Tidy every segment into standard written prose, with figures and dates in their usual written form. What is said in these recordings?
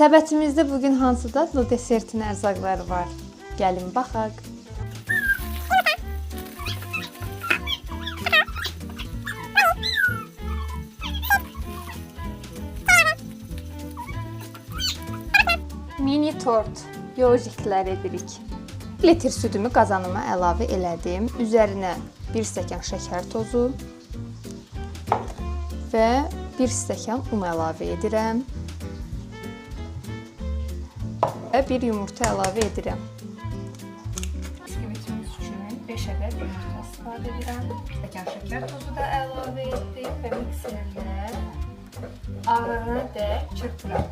Səbətimizdə bugün hansı dadlı desertin ərzaqları var? Gəlin baxaq. Mini tort yojiklər edirik. 1 litr südümü qazanıma əlavə elədim. Üzərinə 1 stəkan şəkər tozu və 1 stəkan un əlavə edirəm. Və 1 yumurta əlavə edirəm. Biskvitimiz üçün 5 ədəd yumurta istifadə edirəm. 1 stəkan şəkər tozu da əlavə etdim və mikserlə ağarana dək çırpıram.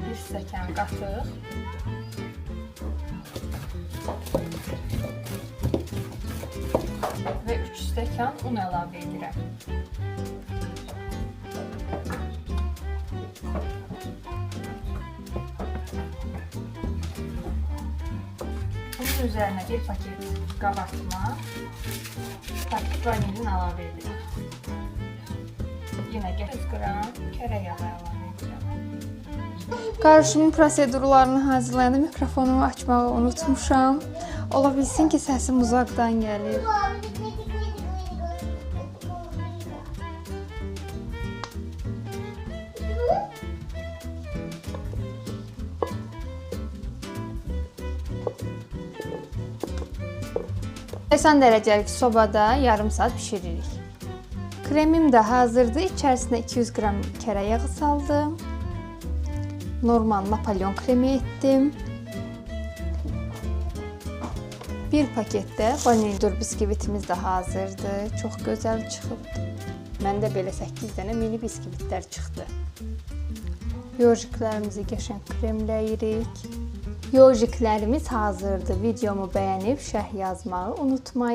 1 stəkan qatıq və 3 stəkan un əlavə edirəm. Bunun üzərinə 1 paket qabartma, paket vanilin əlavə edirəm. Yenə 100 qram kərə yağı əlavə edirəm. Qarışımın prosedurlarını hazırlayanda mikrofonumu açmağı unutmuşam. Ola bilsin ki, səsim uzaqdan gəlir. Əsən dərəcəlik sobada yarım saat bişiririk. Kremim də hazırdır. İçərisinə 200 qram kərə yağı saldım. Normal Napolyon kremi etdim. 1 paketdə vanildur biskvitimiz də hazırdır. Çox gözəl çıxıbdır. Məndə belə 8 dənə mini biskvitlər çıxdı. Yojiklərimizi qəşəng kremləyirik. Yojiklərimiz hazırdır. Videomu bəyənib şərh yazmağı unutmayın.